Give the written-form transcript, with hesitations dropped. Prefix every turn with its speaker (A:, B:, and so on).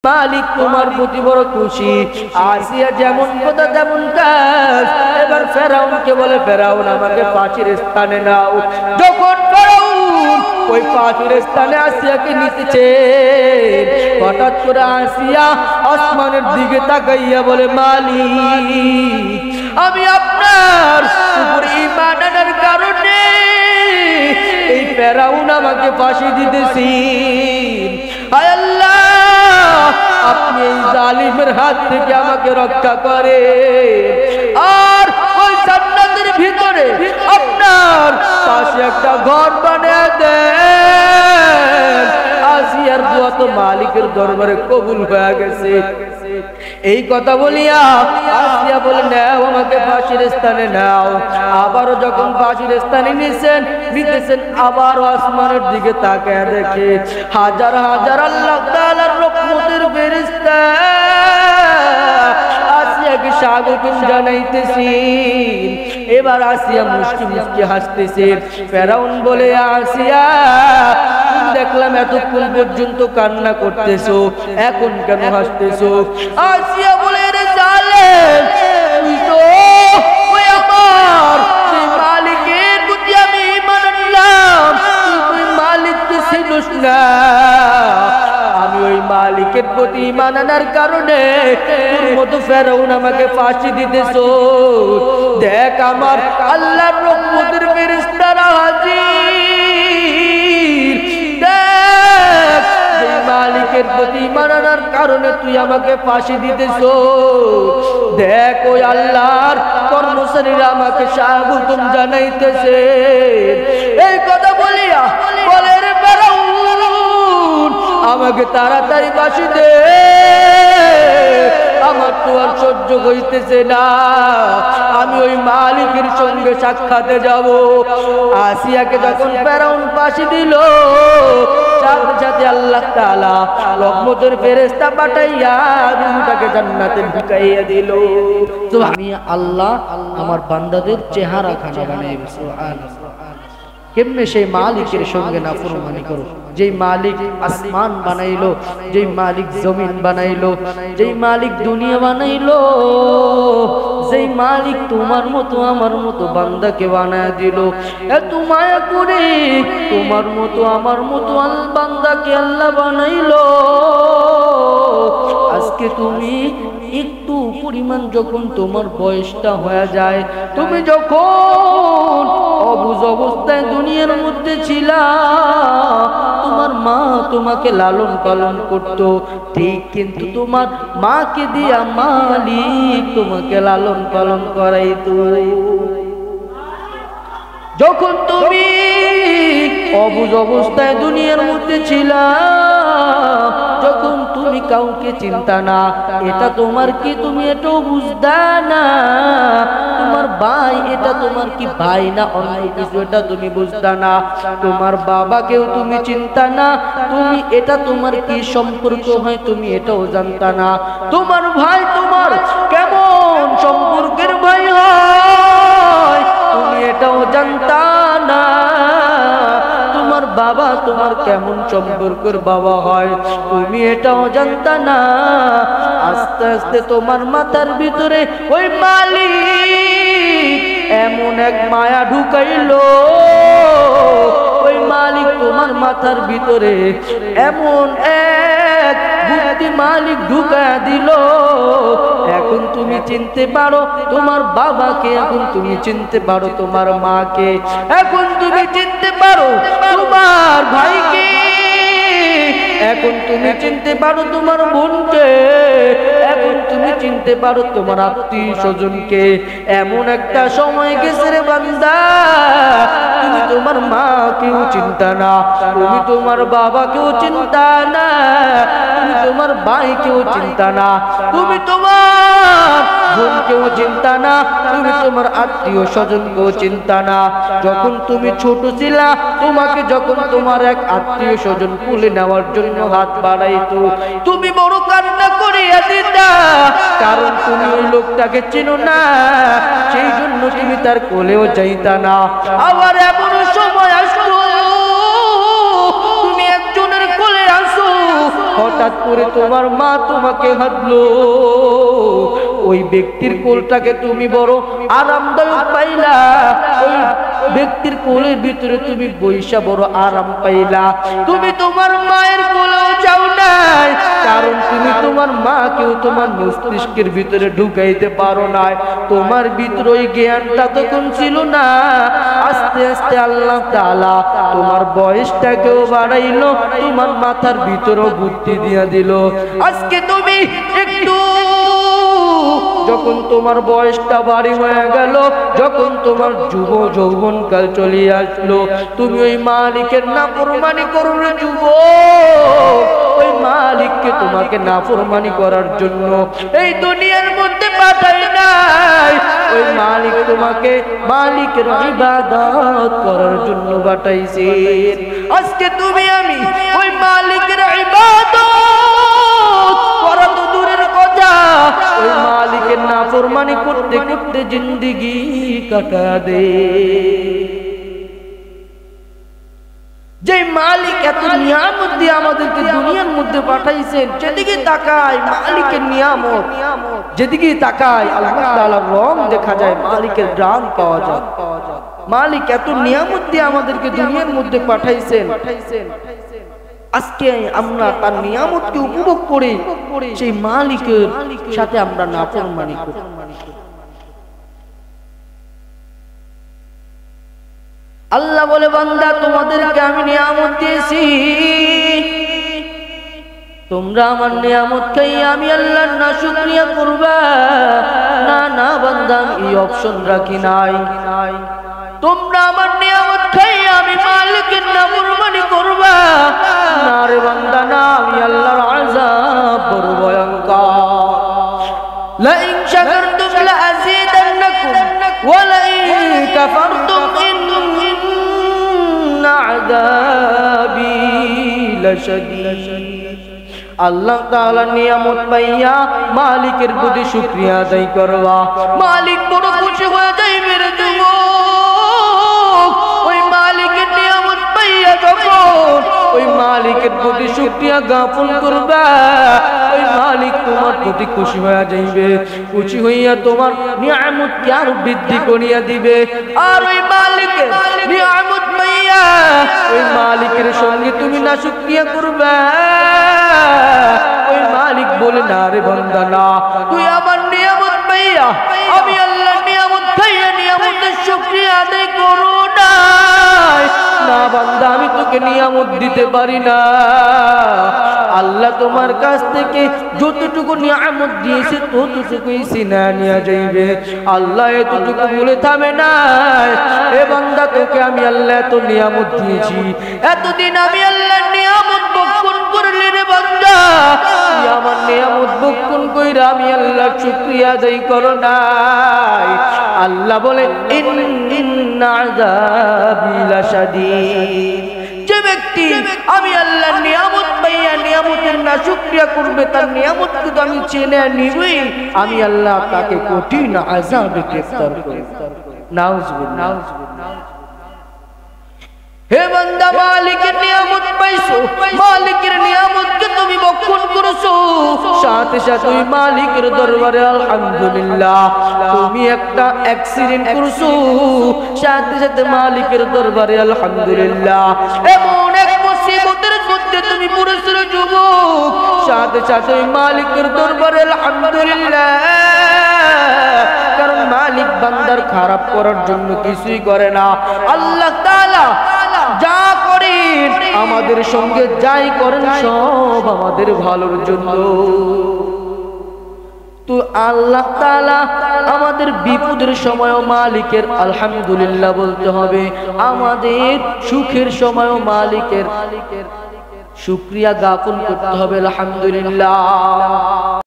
A: মালিক তোমার প্রতি বড় খুশি। আসিয়া যেমন কথা তেমন কাজ। এবার ফেরাউনকে বলে, ফেরাউন আমাকে ফাঁসির স্থানে নাও। যখন ফেরাউন ওই ফাঁসির স্থানে আসিয়াকে নিতেছে, হঠাৎ করে আসিয়া আসমানের দিকে তাকাইয়া বলে, মালিক আমি আপনার উপর ঈমান আনার কারণে এই ফেরাউন আমাকে ফাঁসি দিতেছি। হায় আল্লাহ, আপনি এই জালিমের হাত থেকে আমাকে রক্ষা করে, আর ওই জান্নাতের ভিতরে আপনার পাশে একটা ঘর বানিয়ে দেন। আসিয়ার দোয়া তো মালিকের দরবারে কবুল হয়ে গেছে। এই কথা বলিয়া আসিয়া বলে, নাও আমাকে ফাঁসির স্থানে নাও। আবারও যখন ফাঁসির স্থানে নিতেছেন, আবারও আসমানের দিকে তাকায় দেখে হাজার হাজার আল্লাহ তাআলার রহমতের ফেরেশতা আসিয়াকে স্বাগতম জানাইতেছি। এবার আসিয়া মুস্কি মুস্কি হাসতেছে। ফেরাউন বলে, আসিয়া দেখলাম এতক্ষণ পর্যন্ত কান্না করতেছো, এখন কেন হাসতেছো? আসিয়া বলে, রে জালেম, তুই তো ওই আমার সেই মালিকের প্রতি আমি ঈমান আনলাম, তুই মালিককে চিনিস না। আমি ওই মালিকের প্রতি ঈমান আনার কারণে তোর মতো ফেরাউন আমাকে ফাঁসি দিতেছো। দেখ আমার আল্লাহর রহমতের ফেরেশতারা হাজির। দেখ যে মালিকের প্রতি ঈমান আনার কারণে তুই আমাকে ফাঁসি দিতেছো। দেখ ওই আল্লাহর কর্মচারীরা আমাকে স্বাগতম জানাইতেছে। এই কথা বলিয়া বলে, রে ফেরাউন আমাকে তাড়াতাড়ি ফাঁসি দে, আমার তো আর সহ্য হইতেছে না, আমি ওই মালিকের সঙ্গে সাক্ষাতে যাব। আসিয়াকে যখন ফেরাউন ফাঁসি দিল, সাথে সাথে আল্লাহ তাআলা রহমতের ফেরেশতা পাঠাইয়া রূহটাকে জান্নাতে ঢুকাইয়া দিল। তো আমি আল্লাহ আমার বান্দাদের চেহারা খানা বানাইব। সুবহানাল্লাহ। কেমনে সেই মালিকের সঙ্গে নাফরমানি করো? যেই মালিক আসমান বানাইলো, যেই মালিক জমিন বানাইলো, যেই মালিক দুনিয়া বানাইলো, যেই মালিক তোমার মতো আমার মতো বান্দাকে বানায় দিল, এত মায়া করে তোমার মতো আমার মতো বান্দাকে আল্লাহ বানাইলো। আজকে তুমি একটু পরিমাণ যখন তোমার বয়সটা হয়ে যায়, তুমি যখন অবুঝ অবস্থায় দুনিয়ার মধ্যে ছিলা, তোমার মা তোমাকে লালন পালন করতো ঠিক, কিন্তু তোমার মাকে দিয়া মালিক তোমাকে লালন পালন করাইতো। যখন তুমি অবুঝ অবস্থায় দুনিয়ার মধ্যে ছিলা, যখন তুমি কাউকে চিন্তা না, এটা তোমার কি তুমি এটাও বুঝতা না, তোমার ভাই এটা তোমার কি ভাই না অন্য কিছু এটা তুমি বুঝতা না, তোমার বাবাকেও তুমি চিন্তা না, তুমি এটা তোমার কি সম্পর্ক হয় তুমি এটাও জানতা না, তোমার ভাই তোমার কেমন সম্পর্কের ভাই হয় তুমি এটাও জানতা না, তোমার বাবা তোমার কেমন সম্পর্কের বাবা হয় তুমি এটাও জানতা না। আস্তে আস্তে তোমার মাথার ভিতরে ওই মালিক এমন এক মায়া ঢুকাইলো, ওই মালিক তোমার মাথার ভিতরে এমন এক বুদ্ধি মালিক ঢুকায়া দিল। এখন তুমি চিনতে পারো তোমার বাবাকে, এখন তুমি চিনতে পারো তোমার মাকে, এখন তুমি চিনতে পারো তোমার ভাইকে, এখন তুমি চিনতে পারো তোমার বোনকে, এখন তুমি চিনতে পারো তোমার আত্মীয় স্বজনকে। এমন একটা সময় গেছে রে বান্দা, তুমি তোমার মাকেও চিন্তা না, তুমি তোমার বাবাকেও চিন্তা না, তুমি তোমার ভাইকেও চিন্তা না, তুমি তোমার বোনকেও চিন্তা না, তুমি তোমার আত্মীয় স্বজনকেও চিন্তা না। যখন তুমি ছোট ছিলা, তোমাকে যখন তোমার এক আত্মীয় স্বজন কুলে নেওয়ার জন্য হাত বাড়াইতো, তুমি বড় কান্না করিয়া দিতা, কারণ তুমি ওই লোকটাকে চিনো না, সেই জন্য তুমি তার কোলেও যাইতা না। আবার এমন সময় আসতো তুমি একজনের কোলে আসো, হঠাৎ করে তোমার মা তোমাকে হাঁটলো, ওই ব্যক্তির কোলটাকে তুমি বড় আরামদায়ক পাইলা, ওই ব্যক্তির কোলের ভিতরে তুমি বৈশা বড় আরাম পাইলা। তুমি তোমার মায়ের কোলেও যাও নাই, কারণ তুমি তোমার মাকেও তোমার মস্তিষ্কের ভিতরে ঢুকাইতে পারো নাই। তোমার ভিতরে ওই জ্ঞানটা তখন ছিল না। আস্তে আস্তে আল্লাহ তাআলা তোমার বয়সটাকেও বাড়াইলো, তোমার মাথার ভিতরেও বুদ্ধি দিয়া দিল। আজকে তুমি একটু যখন তোমার বয়সটা বাড়ি হয়ে গেল, যখন তোমার যুব যৌবনকাল চলে আসলো, তুমি ওই মালিকের নাফরমানি করো না যুবক। ওই মালিককে তোমাকে নাফরমানি করার জন্য এই দুনিয়ার মধ্যে পাঠাই নাই, ওই মালিক তোমাকে মালিকের ইবাদত করার জন্য পাঠাইছেন। আজকে তুমি আমি ওই মালিকের ইবাদত করা তো দূরের কথা, ওই মালিকের নাফরমানি করতে করতে জিন্দেগি কাটা দে। যে মালিক এত নিয়ামত দিয়ে আমাদেরকে দুনিয়ার মধ্যে পাঠাইছেন, যেদিকে তাকাই মালিকের নিয়ামত, যেদিকে তাকাই আল্লাহ তাআলার রং দেখা যায়, মালিকের গ্রাম পাওয়া যায়। মালিক এত নিয়ামত দিয়ে আমাদেরকে দুনিয়ার মধ্যে পাঠাইছেন, আজকে আমরা তার নিয়ামতকে উপভোগ করে সেই মালিকের সাথে আমরা নাফরমানি করি। আল্লাহ বলে, বান্দা তোমাদেরকে আমি নিয়ামত দিয়েছি, তোমরা আমার নিয়ামত খাইয়া আমি আল্লাহর নাশুকরিয়া করবা না। না বান্দা, এই অপশন রাখি নাই। তোমরা আমার নিয়ামত খাইয়া আমি মালিকের নাফরমানি করবা না রে বান্দা, না। আমি আল্লাহর আযাব বড় ভয়ঙ্কর। লা ইন শাকারতুম লা আযীদান্নাকুম ওয়া লা ইন কাফারতুম ইন্না আযাবি লাশাদীদ। আল্লাহ তাআলা নিয়ামত পাইয়া মালিকের প্রতি শুকরিয়া আদায় করবা, মালিক বড় খুশি হয়ে যাইবে রে যুবক। ওই মালিকের নিয়ামত পাইয়া যখন ওই মালিকের প্রতি শুকরিয়া জ্ঞাপন করবা, ওই মালিক তোমার প্রতি খুশি হয়ে যাইবে। খুশি হইয়া তোমার নিয়ামতকে আরো বৃদ্ধি করিয়া দিবে। আর ওই মালিকের নিয়ামত পাইয়া ওই মালিকের সঙ্গে তুমি না শুকরিয়া করবা, ওই মালিক বলে, না রে বান্দা না, তুই আমার নিয়ামত পাইয়া আমি আল্লাহর নিয়ামত পাইয়া নিয়ামতের শুকরিয়া আদায় করো না। না বান্দা, আমি তোকে নিয়ামত দিতে পারি না। আল্লাহ তোমার কাছ থেকে যতটুকু নিয়ামত দিয়েছে ততটুকুই সিনা নিয়ে যাইবে। আল্লাহ এতটুকু বলে থামে নাই, এ বান্দা তোকে আমি আল্লাহ এত নিয়ামত দিয়েছি, এতদিন আমি আল্লাহর নিয়ামত ভক্ষণ করলি রে বান্দা, তুই আমার নিয়ামত ভক্ষণ কইরা আমি আল্লাহর শুকরিয়া আদায় করো নাই। আল্লাহ বলে, ইন্না আযাবি লাশাদীদ। যে ব্যক্তি আমি আল্লাহর নিয়ামত পাইয়া নিয়ামতের নাশুকরিয়া করবে, তার নিয়ামত কিন্তু আমি চেনে নিবই, আমি আল্লাহ তাকে কঠিন আযাবে গ্রেফতার করব। নাউজুবিল্লাহ। হে বান্দা, মালিকের নিয়ামত পাইছো, মালিকের নিয়ামতকে তুমি ভক্ষণ করেছো, সাথে সাথে ওই মালিকের দরবারে আলহামদুলিল্লাহ। তুমি একটা অ্যাক্সিডেন্ট করছো, সাথে সাথে মালিকের দরবারে আলহামদুলিল্লাহ। এমন এক মুসিবতের মধ্যে তুমি পড়েছো যুবক, সাথে সাথে ওই মালিকের দরবারে আলহামদুলিল্লাহ। কারণ মালিক বান্দার খারাপ করার জন্য কিছুই করে না। আল্লাহ তাআলা যা করেন আমাদের সঙ্গে, যাই করেন সব আমাদের ভালোর জন্য। তো আল্লাহ তাআলা আমাদের বিপদের সময়ও মালিকের আলহামদুলিল্লাহ বলতে হবে, আমাদের সুখের সময়ও মালিকের শুকরিয়া জ্ঞাপন করতে হবে আলহামদুলিল্লাহ।